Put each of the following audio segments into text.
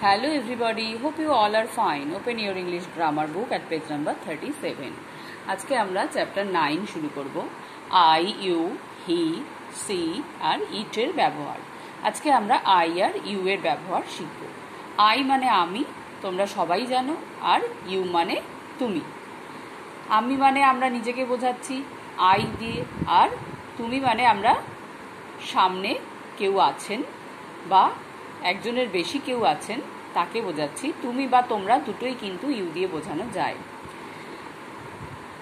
Hello everybody, hope you all are fine. Open your English grammar book at page number 37. আজকে আমরা chapter 9 শুরু করব। I, you, he, she R it এর ব্যবহার। আজকে আমরা I আর you এর ব্যবহার শিখব। I মানে আমি, তোমরা সবাই জানো, আর you মানে তুমি। আমি মানে আমরা নিজেকে বোঝাচ্ছি I দিয়ে, আর তুমি মানে আমরা সামনে কেউ আছেন বা একজনের বেশি কেউ আছেন তাকে বোঝাচ্ছি। তুমি বা তোমরা দুটোই কিন্তু ইউ দিয়ে বোঝানো যায়।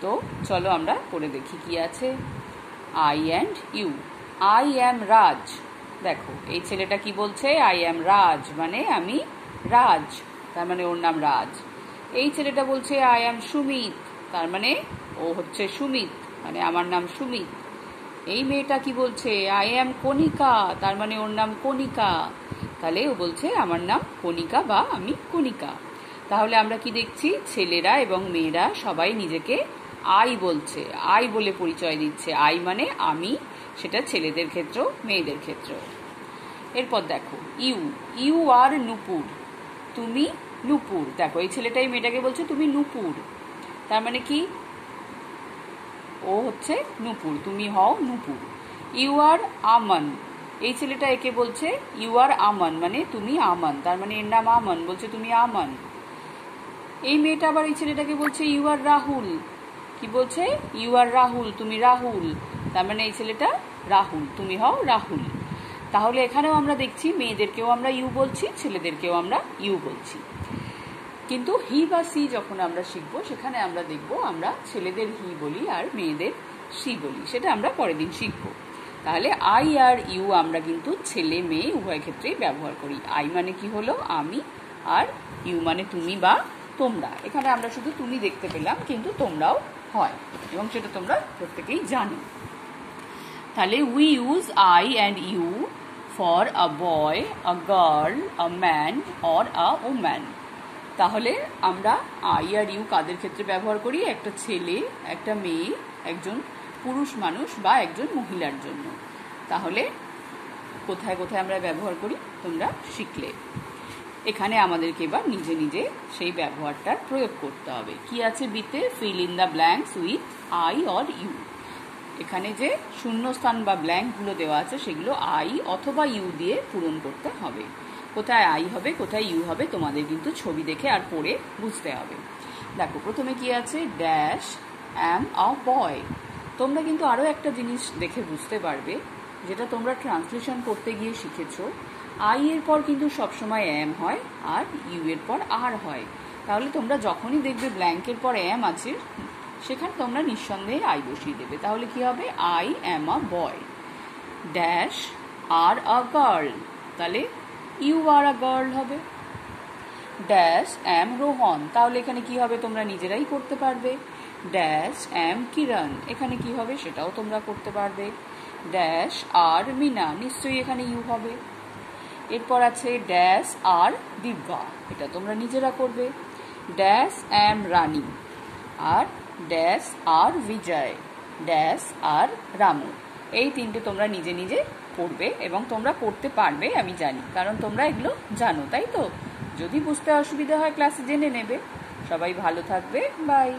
তো চলো আমরা পড়ে দেখি কি আছে। I and you. I am Raj. দেখো এই ছেলেটা কি বলছে, আই অ্যাম রাজ মানে আমি রাজ, তার মানে ওর নাম রাজ। এই ছেলেটা বলছে আই অ্যাম সুমিত, তার মানে ও হচ্ছে সুমিত, মানে আমার নাম সুমিত। এই মেয়েটা কি বলছে, আই অ্যাম কণিকা, তার মানে ওর নাম কণিকা, তাহলে ও বলছে আমার নাম কণিকা বা আমি কণিকা। তাহলে আমরা কি দেখছি, ছেলেরা এবং মেয়েরা সবাই নিজেকে আই বলছে, আই বলে পরিচয় দিচ্ছে। আই মানে আমি, সেটা ছেলেদের ক্ষেত্রেও মেয়েদের ক্ষেত্রেও। এরপর দেখো ইউ। ইউ আর নুপুর, তুমি নুপুর। দেখো এই ছেলেটাই মেয়েটাকে বলছে তুমি নুপুর, তার মানে কি ও হচ্ছে নুপুর, তুমি হও নুপুর। ইউ আর আমান। এই ছেলেটা একে বলছে ইউ আর আমান মানে তুমি আমান, তার মানে এর নাম আমান, বলছে তুমি আমান। এই মেয়েটা আবার এই ছেলেটাকে বলছে ইউ আর রাহুল। কি বলছে, ইউ আর রাহুল, তুমি রাহুল, তার মানে এই ছেলেটা রাহুল, তুমি হও রাহুল। তাহলে এখানেও আমরা দেখছি মেয়েদেরকেও আমরা ইউ বলছি, ছেলেদেরকেও আমরা ইউ বলছি। কিন্তু হি বা সি যখন আমরা শিখবো সেখানে আমরা দেখবো আমরা ছেলেদের হি বলি আর মেয়েদের সি বলি, সেটা আমরা পরের দিন শিখবো। তাহলে আই আর ইউ আমরা কিন্তু ছেলে মেয়ে উভয় ক্ষেত্রেই ব্যবহার করি। আই মানে কি হলো আমি, আর ইউ মানে তুমি বা তোমরা। এখানে আমরা শুধু তুমি দেখতে পেলাম, কিন্তু তোমরাও হয় এবং সেটা তোমরা প্রত্যেকেই জানো। তাহলে we use I and you for a boy, a girl, a man or a woman. তাহলে আমরা আই আর ইউ কাদের ক্ষেত্রে ব্যবহার করি, একটা ছেলে, একটা মেয়ে, একজন পুরুষ মানুষ বা একজন মহিলার জন্য। তাহলে কোথায় কোথায় আমরা ব্যবহার করি তোমরা শিখলে। এখানে আমাদেরকে এবার নিজে নিজে সেই ব্যবহারটার প্রয়োগ করতে হবে। কি আছে বিতে, fill in the blanks with I or you. এখানে যে শূন্যস্থান বা ব্ল্যাঙ্কগুলো দেওয়া আছে সেগুলো আই অথবা ইউ দিয়ে পূরণ করতে হবে। কোথায় আই হবে কোথায় ইউ হবে তোমাদের কিন্তু ছবি দেখে আর পড়ে বুঝতে হবে। দেখো প্রথমে কি আছে, ড্যাশ অ্যাম আ বয়। তোমরা কিন্তু আরও একটা জিনিস দেখে বুঝতে পারবে, যেটা তোমরা ট্রান্সলেশন করতে গিয়ে শিখেছো। আই এর পর কিন্তু সবসময় অ্যাম হয় আর ইউ এর পর আর হয়। তাহলে তোমরা যখনই দেখবে ব্ল্যাঙ্কের পর অ্যাম আছে সেখানে তোমরা নিঃসন্দেহে আই বসিয়ে দেবে। তাহলে কি হবে, I am a boy. Dash are a girl, তাহলে ইউ আর আ গার্ল হবে। ড্যাশ অ্যাম রোহন, তাহলে এখানে কি হবে তোমরা নিজেরাই করতে পারবে। ড্যাশ অ্যাম কিরণ, এখানে কি হবে সেটাও তোমরা করতে পারবে। ড্যাশ আর মিনা, নিশ্চয়ই এখানে ইউ হবে। এরপর আছে ড্যাশ আর দিব্যা, এটা তোমরা নিজেরা করবে। ড্যাশ অ্যাম রানী, আর ড্যাশ আর বিজয়, ড্যাশ আর রামু। এই তিনটে তোমরা নিজে নিজে করবে এবং তোমরা করতে পারবে আমি জানি, কারণ তোমরা এগুলো জানো, তাই তো? যদি বুঝতে অসুবিধা হয় ক্লাসে জেনে নেবে। সবাই ভালো থাকবে, বাই।